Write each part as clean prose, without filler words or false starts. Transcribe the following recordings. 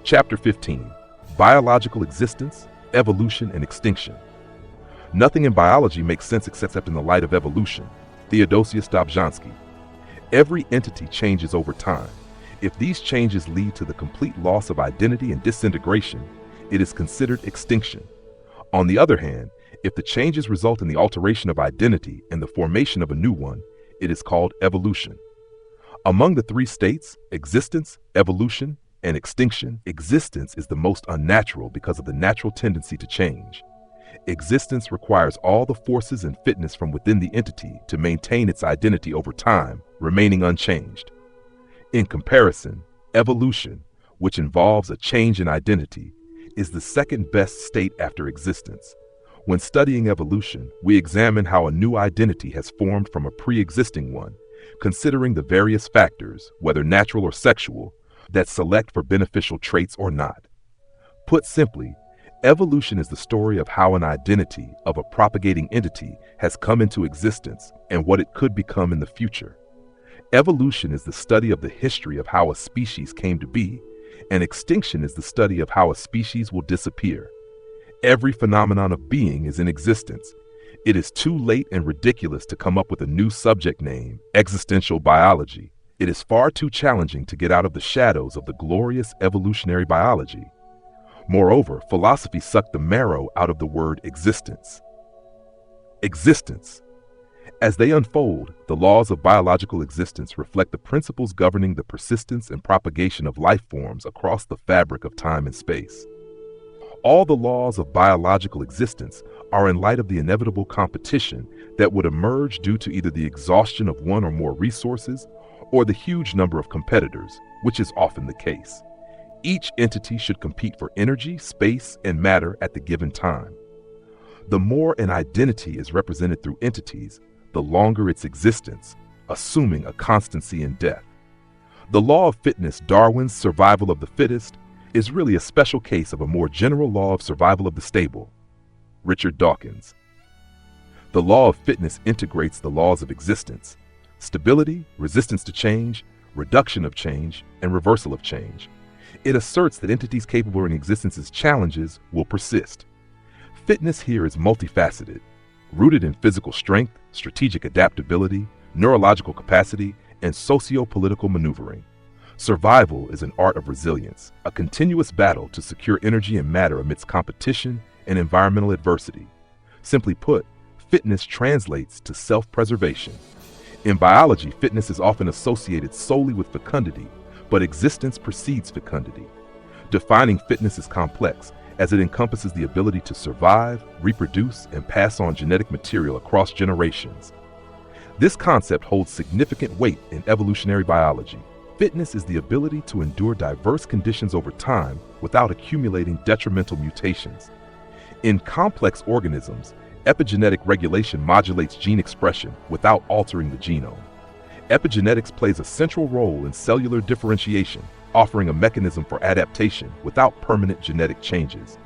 Chapter 15: Biological Existence, Evolution, and Extinction. Nothing in biology makes sense except in the light of evolution. Theodosius Dobzhansky. Every entity changes over time. If these changes lead to the complete loss of identity and disintegration, it is considered extinction. On the other hand, if the changes result in the alteration of identity and the formation of a new one, it is called evolution. Among the three states, existence, evolution, and extinction, existence is the most unnatural because of the natural tendency to change. Existence requires all the forces and fitness from within the entity to maintain its identity over time, remaining unchanged. In comparison, evolution, which involves a change in identity, is the second best state after existence. When studying evolution, we examine how a new identity has formed from a pre-existing one, considering the various factors, whether natural or sexual, that select for beneficial traits or not. Put simply, evolution is the story of how an identity of a propagating entity has come into existence and what it could become in the future. Evolution is the study of the history of how a species came to be, and extinction is the study of how a species will disappear. Every phenomenon of being is in existence. It is too late and ridiculous to come up with a new subject name, existential biology. It is far too challenging to get out of the shadows of the glorious evolutionary biology. Moreover, philosophy sucked the marrow out of the word existence. Existence. As they unfold, the laws of biological existence reflect the principles governing the persistence and propagation of life forms across the fabric of time and space. All the laws of biological existence are in light of the inevitable competition that would emerge due to either the exhaustion of one or more resources or the huge number of competitors, which is often the case. Each entity should compete for energy, space, and matter at the given time. The more an identity is represented through entities, the longer its existence, assuming a constancy in death. The law of fitness, Darwin's survival of the fittest, is really a special case of a more general law of survival of the stable. Richard Dawkins. The law of fitness integrates the laws of existence: stability, resistance to change, reduction of change, and reversal of change. It asserts that entities capable in existence's challenges will persist. Fitness here is multifaceted, rooted in physical strength, strategic adaptability, neurological capacity, and socio-political maneuvering. Survival is an art of resilience, a continuous battle to secure energy and matter amidst competition and environmental adversity. Simply put, fitness translates to self-preservation. In biology, fitness is often associated solely with fecundity, but existence precedes fecundity. Defining fitness is complex, as it encompasses the ability to survive, reproduce, and pass on genetic material across generations. This concept holds significant weight in evolutionary biology. Fitness is the ability to endure diverse conditions over time without accumulating detrimental mutations. In complex organisms, epigenetic regulation modulates gene expression without altering the genome. Epigenetics plays a central role in cellular differentiation, offering a mechanism for adaptation without permanent genetic changes.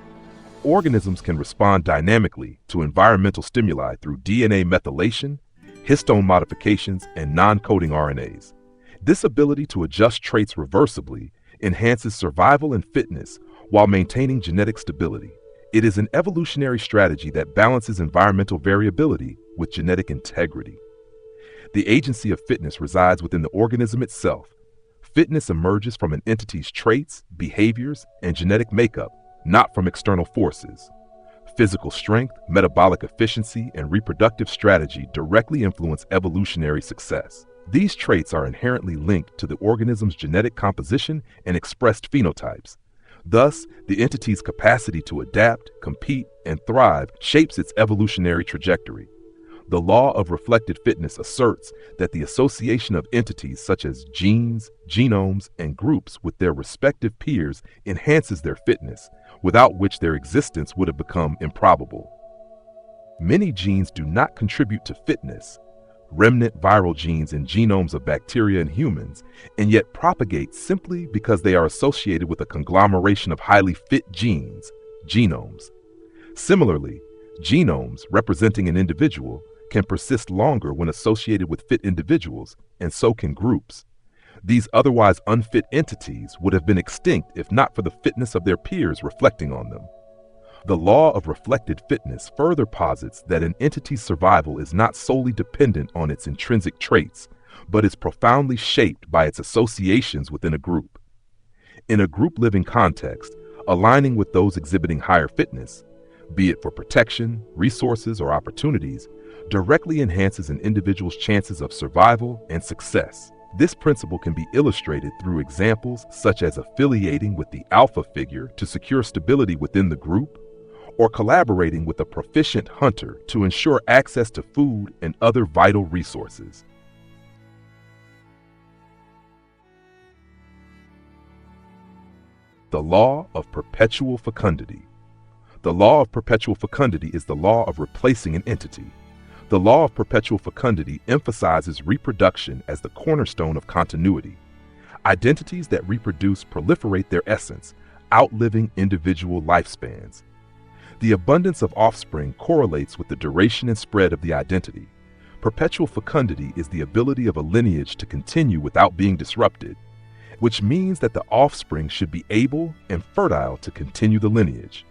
Organisms can respond dynamically to environmental stimuli through DNA methylation, histone modifications, and non-coding RNAs. This ability to adjust traits reversibly enhances survival and fitness while maintaining genetic stability. It is an evolutionary strategy that balances environmental variability with genetic integrity. The agency of fitness resides within the organism itself. Fitness emerges from an entity's traits, behaviors, and genetic makeup, not from external forces. Physical strength, metabolic efficiency, and reproductive strategy directly influence evolutionary success. These traits are inherently linked to the organism's genetic composition and expressed phenotypes. Thus, the entity's capacity to adapt, compete, and thrive shapes its evolutionary trajectory. The law of reflected fitness asserts that the association of entities such as genes, genomes, and groups with their respective peers enhances their fitness, without which their existence would have become improbable. Many genes do not contribute to fitness, remnant viral genes in genomes of bacteria and humans, and yet propagate simply because they are associated with a conglomeration of highly fit genes, genomes. Similarly, genomes representing an individual can persist longer when associated with fit individuals, and so can groups. These otherwise unfit entities would have been extinct if not for the fitness of their peers reflecting on them. The law of reflected fitness further posits that an entity's survival is not solely dependent on its intrinsic traits, but is profoundly shaped by its associations within a group. In a group living context, aligning with those exhibiting higher fitness, be it for protection, resources, or opportunities, directly enhances an individual's chances of survival and success. This principle can be illustrated through examples such as affiliating with the alpha figure to secure stability within the group, or collaborating with a proficient hunter to ensure access to food and other vital resources. The law of perpetual fecundity. The law of perpetual fecundity is the law of replacing an entity. The law of perpetual fecundity emphasizes reproduction as the cornerstone of continuity. Identities that reproduce proliferate their essence, outliving individual lifespans. The abundance of offspring correlates with the duration and spread of the identity. Perpetual fecundity is the ability of a lineage to continue without being disrupted, which means that the offspring should be able and fertile to continue the lineage.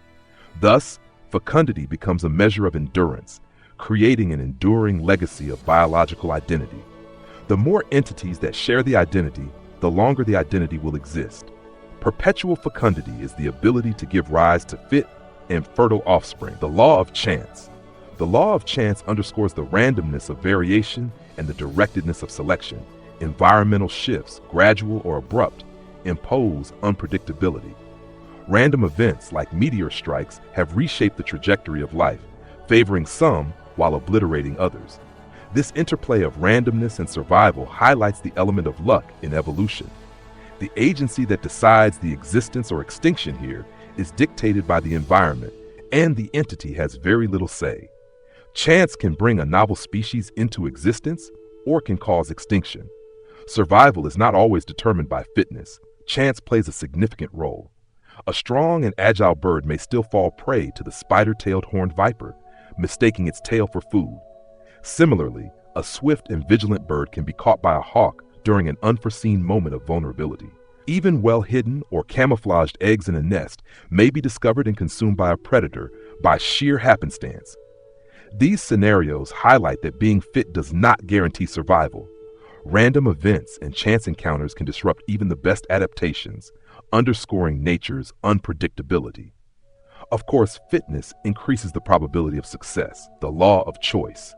Thus, fecundity becomes a measure of endurance, creating an enduring legacy of biological identity. The more entities that share the identity, the longer the identity will exist. Perpetual fecundity is the ability to give rise to fit and fertile offspring. The law of chance. The law of chance underscores the randomness of variation and the directedness of selection. Environmental shifts, gradual or abrupt, impose unpredictability. Random events like meteor strikes have reshaped the trajectory of life, favoring some while obliterating others. This interplay of randomness and survival highlights the element of luck in evolution. The agency that decides the existence or extinction here is dictated by the environment, and the entity has very little say. Chance can bring a novel species into existence or can cause extinction. Survival is not always determined by fitness. Chance plays a significant role. A strong and agile bird may still fall prey to the spider-tailed horned viper, mistaking its tail for food. Similarly, a swift and vigilant bird can be caught by a hawk during an unforeseen moment of vulnerability. Even well-hidden or camouflaged eggs in a nest may be discovered and consumed by a predator by sheer happenstance. These scenarios highlight that being fit does not guarantee survival. Random events and chance encounters can disrupt even the best adaptations, underscoring nature's unpredictability. Of course, fitness increases the probability of success. The law of choice.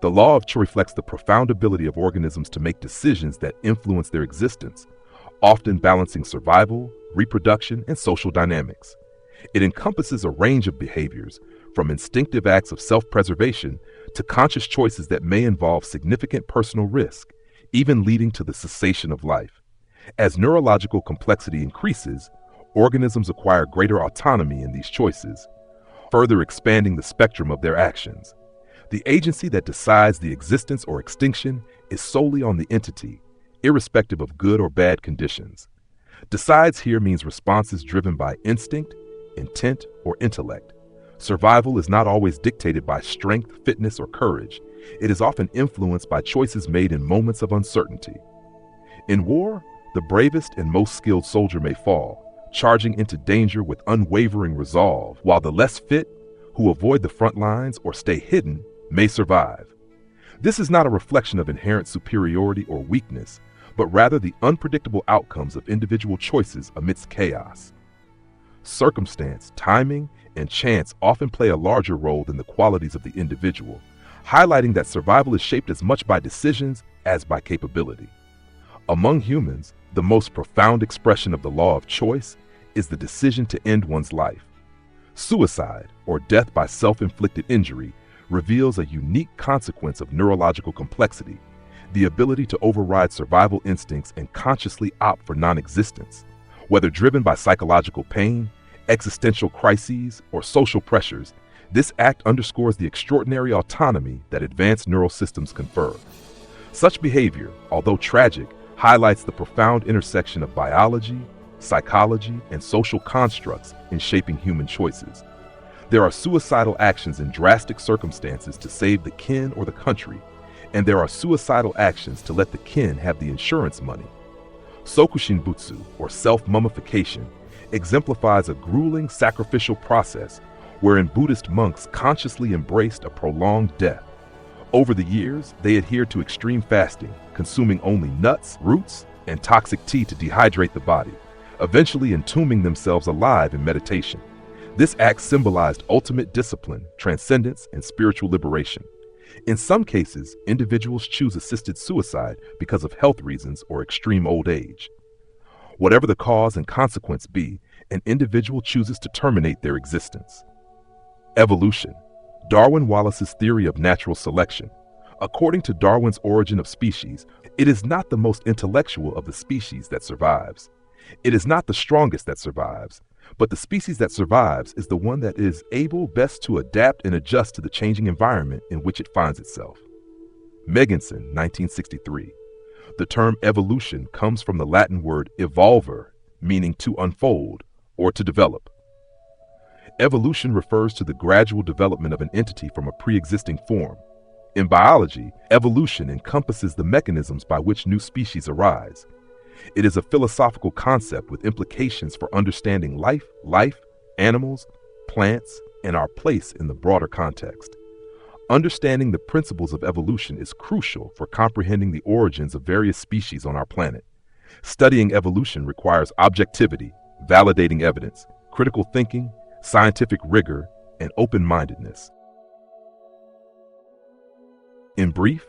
The law of choice reflects the profound ability of organisms to make decisions that influence their existence, often balancing survival, reproduction, and social dynamics. It encompasses a range of behaviors, from instinctive acts of self-preservation to conscious choices that may involve significant personal risk, even leading to the cessation of life. As neurological complexity increases, organisms acquire greater autonomy in these choices, further expanding the spectrum of their actions. The agency that decides the existence or extinction is solely on the entity, irrespective of good or bad conditions. Decides here means responses driven by instinct, intent, or intellect. Survival is not always dictated by strength, fitness, or courage. It is often influenced by choices made in moments of uncertainty. In war, the bravest and most skilled soldier may fall, charging into danger with unwavering resolve, while the less fit, who avoid the front lines or stay hidden, may survive. This is not a reflection of inherent superiority or weakness, but rather the unpredictable outcomes of individual choices amidst chaos. Circumstance, timing, and chance often play a larger role than the qualities of the individual, highlighting that survival is shaped as much by decisions as by capability. Among humans, the most profound expression of the law of choice is the decision to end one's life. Suicide, or death by self-inflicted injury, reveals a unique consequence of neurological complexity, the ability to override survival instincts and consciously opt for non-existence. Whether driven by psychological pain, existential crises, or social pressures, this act underscores the extraordinary autonomy that advanced neural systems confer. Such behavior, although tragic, highlights the profound intersection of biology, psychology, and social constructs in shaping human choices. There are suicidal actions in drastic circumstances to save the kin or the country, and there are suicidal actions to let the kin have the insurance money. Sokushinbutsu, or self-mummification, exemplifies a grueling sacrificial process wherein Buddhist monks consciously embraced a prolonged death. Over the years, they adhered to extreme fasting, consuming only nuts, roots, and toxic tea to dehydrate the body, eventually entombing themselves alive in meditation. This act symbolized ultimate discipline, transcendence, and spiritual liberation. In some cases, individuals choose assisted suicide because of health reasons or extreme old age. Whatever the cause and consequence be, an individual chooses to terminate their existence. Evolution. Darwin Wallace's theory of natural selection. According to Darwin's Origin of Species, it is not the most intellectual of the species that survives. It is not the strongest that survives, but the species that survives is the one that is able best to adapt and adjust to the changing environment in which it finds itself. Megginson, 1963. The term evolution comes from the Latin word evolver, meaning to unfold or to develop. Evolution refers to the gradual development of an entity from a pre-existing form. In biology, evolution encompasses the mechanisms by which new species arise. It is a philosophical concept with implications for understanding life, animals, plants, and our place in the broader context. Understanding the principles of evolution is crucial for comprehending the origins of various species on our planet. Studying evolution requires objectivity, validating evidence, critical thinking, scientific rigor, and open-mindedness. In brief,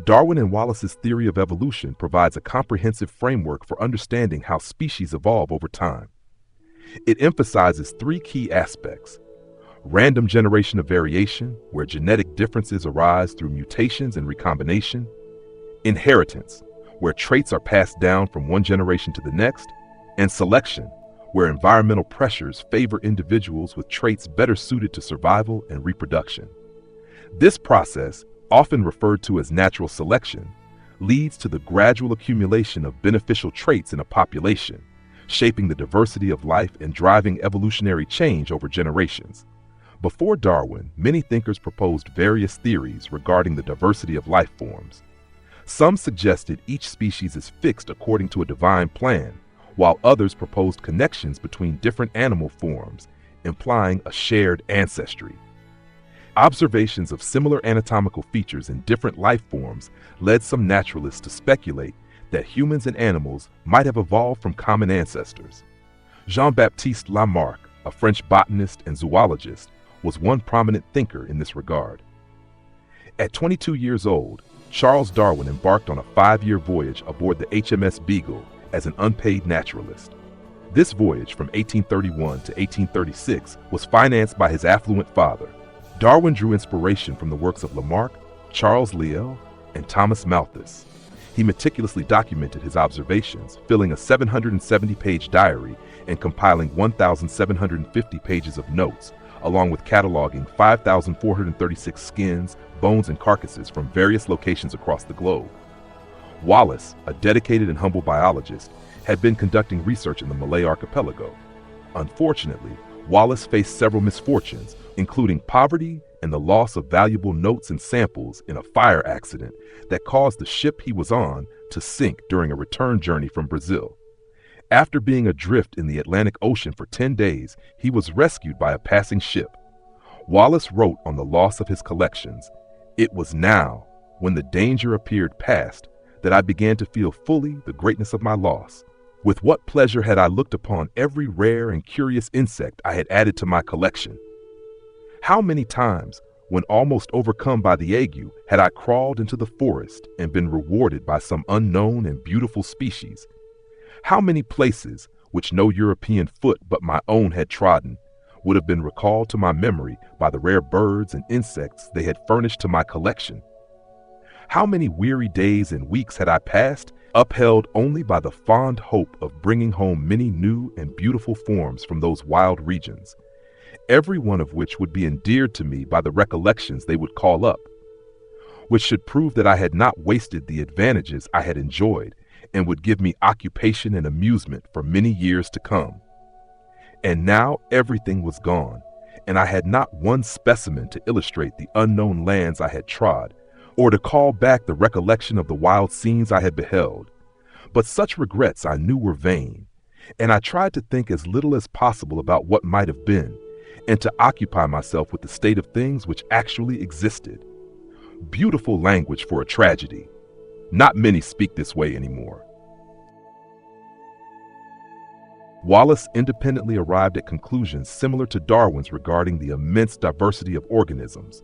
Darwin and Wallace's theory of evolution provides a comprehensive framework for understanding how species evolve over time. It emphasizes three key aspects: random generation of variation, where genetic differences arise through mutations and recombination; inheritance, where traits are passed down from one generation to the next; and selection, where environmental pressures favor individuals with traits better suited to survival and reproduction. This process, often referred to as natural selection, leads to the gradual accumulation of beneficial traits in a population, shaping the diversity of life and driving evolutionary change over generations. Before Darwin, many thinkers proposed various theories regarding the diversity of life forms. Some suggested each species is fixed according to a divine plan, while others proposed connections between different animal forms, implying a shared ancestry. Observations of similar anatomical features in different life forms led some naturalists to speculate that humans and animals might have evolved from common ancestors. Jean-Baptiste Lamarck, a French botanist and zoologist, was one prominent thinker in this regard. At 22 years old, Charles Darwin embarked on a 5-year voyage aboard the HMS Beagle as an unpaid naturalist. This voyage from 1831 to 1836 was financed by his affluent father. Darwin drew inspiration from the works of Lamarck, Charles Lyell, and Thomas Malthus. He meticulously documented his observations, filling a 770-page diary and compiling 1,750 pages of notes, along with cataloging 5,436 skins, bones, and carcasses from various locations across the globe. Wallace, a dedicated and humble biologist, had been conducting research in the Malay archipelago. Unfortunately, Wallace faced several misfortunes, including poverty and the loss of valuable notes and samples in a fire accident that caused the ship he was on to sink during a return journey from Brazil. After being adrift in the Atlantic Ocean for 10 days, he was rescued by a passing ship. Wallace wrote on the loss of his collections, "It was now, when the danger appeared past, that I began to feel fully the greatness of my loss. With what pleasure had I looked upon every rare and curious insect I had added to my collection! How many times, when almost overcome by the ague, had I crawled into the forest and been rewarded by some unknown and beautiful species! How many places, which no European foot but my own had trodden, would have been recalled to my memory by the rare birds and insects they had furnished to my collection! How many weary days and weeks had I passed, upheld only by the fond hope of bringing home many new and beautiful forms from those wild regions, every one of which would be endeared to me by the recollections they would call up, which should prove that I had not wasted the advantages I had enjoyed, and would give me occupation and amusement for many years to come. And now everything was gone, and I had not one specimen to illustrate the unknown lands I had trod, or to call back the recollection of the wild scenes I had beheld. But such regrets I knew were vain, and I tried to think as little as possible about what might have been, and to occupy myself with the state of things which actually existed. Beautiful language for a tragedy. Not many speak this way anymore. Wallace independently arrived at conclusions similar to Darwin's regarding the immense diversity of organisms.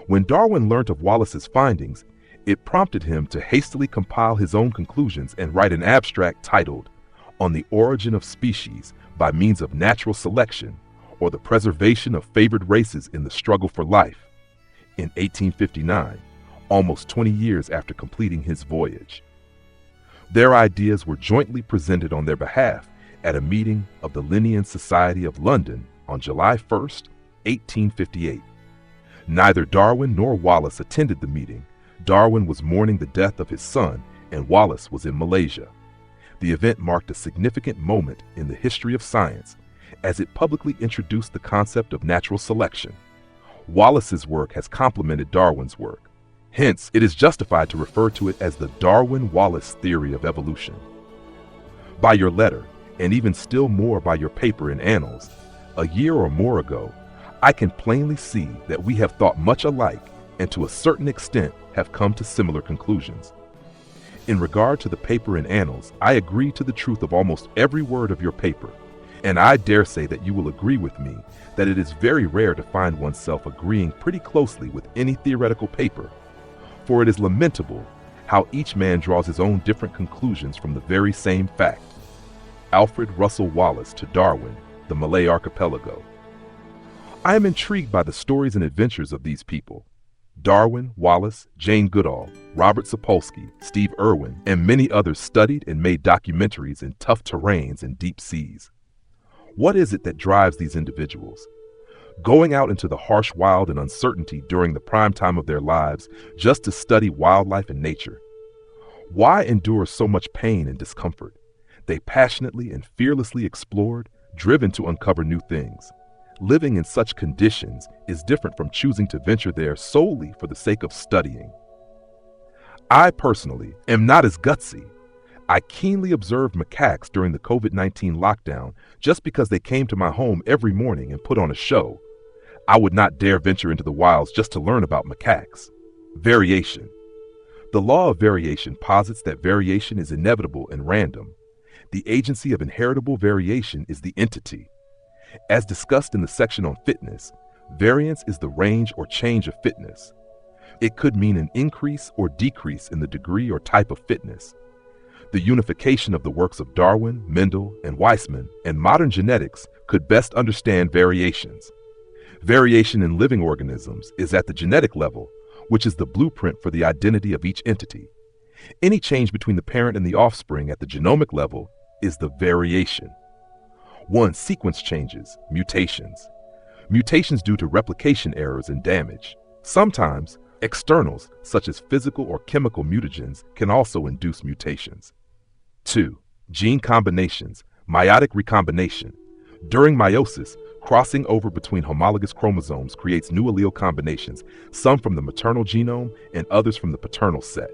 When Darwin learnt of Wallace's findings, it prompted him to hastily compile his own conclusions and write an abstract titled On the Origin of Species by Means of Natural Selection, or the Preservation of Favored Races in the Struggle for Life, in 1859, almost 20 years after completing his voyage. Their ideas were jointly presented on their behalf at a meeting of the Linnean Society of London on July 1st, 1858. Neither Darwin nor Wallace attended the meeting. Darwin was mourning the death of his son, and Wallace was in Malaysia. The event marked a significant moment in the history of science, as it publicly introduced the concept of natural selection. Wallace's work has complemented Darwin's work. Hence, it is justified to refer to it as the Darwin-Wallace theory of evolution. By your letter, and even still more by your paper in Annals, a year or more ago, I can plainly see that we have thought much alike and to a certain extent have come to similar conclusions. In regard to the paper in Annals, I agree to the truth of almost every word of your paper, and I dare say that you will agree with me that it is very rare to find oneself agreeing pretty closely with any theoretical paper, for it is lamentable how each man draws his own different conclusions from the very same fact. Alfred Russel Wallace to Darwin, the Malay Archipelago. I am intrigued by the stories and adventures of these people. Darwin, Wallace, Jane Goodall, Robert Sapolsky, Steve Irwin, and many others studied and made documentaries in tough terrains and deep seas. What is it that drives these individuals? Going out into the harsh wild and uncertainty during the prime time of their lives just to study wildlife and nature. Why endure so much pain and discomfort? They passionately and fearlessly explored, driven to uncover new things. Living in such conditions is different from choosing to venture there solely for the sake of studying. I personally am not as gutsy. I keenly observed macaques during the COVID-19 lockdown just because they came to my home every morning and put on a show. I would not dare venture into the wilds just to learn about macaques. Variation. The law of variation posits that variation is inevitable and random. The agency of inheritable variation is the entity. As discussed in the section on fitness, variance is the range or change of fitness. It could mean an increase or decrease in the degree or type of fitness. The unification of the works of Darwin, Mendel, and Weismann and modern genetics could best understand variations. Variation in living organisms is at the genetic level, which is the blueprint for the identity of each entity. Any change between the parent and the offspring at the genomic level is the variation. 1. Sequence changes, mutations. Mutations due to replication errors and damage. Sometimes, externals, such as physical or chemical mutagens, can also induce mutations. 2. Gene combinations, meiotic recombination. During meiosis, crossing over between homologous chromosomes creates new allele combinations, some from the maternal genome and others from the paternal set.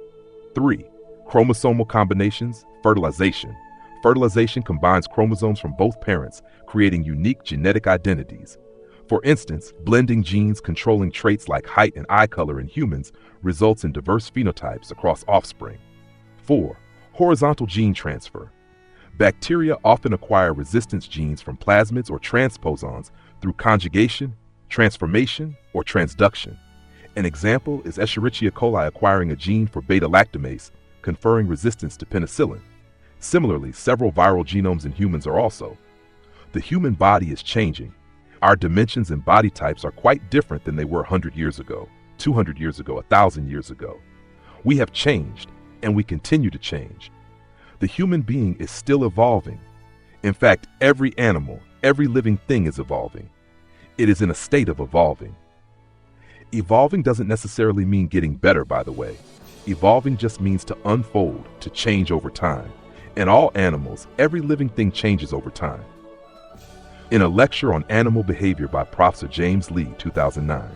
3. Chromosomal combinations, fertilization. Fertilization combines chromosomes from both parents, creating unique genetic identities. For instance, blending genes controlling traits like height and eye color in humans results in diverse phenotypes across offspring. 4. Horizontal gene transfer. Bacteria often acquire resistance genes from plasmids or transposons through conjugation, transformation, or transduction. An example is Escherichia coli acquiring a gene for beta-lactamase, conferring resistance to penicillin. Similarly, several viral genomes in humans are also. The human body is changing. Our dimensions and body types are quite different than they were 100 years ago, 200 years ago, 1,000 years ago. We have changed, and we continue to change. The human being is still evolving. In fact, every animal, every living thing is evolving. It is in a state of evolving. Evolving doesn't necessarily mean getting better, by the way. Evolving just means to unfold, to change over time. In all animals, every living thing changes over time. In a lecture on animal behavior by Prof. Sir James Lee, 2009.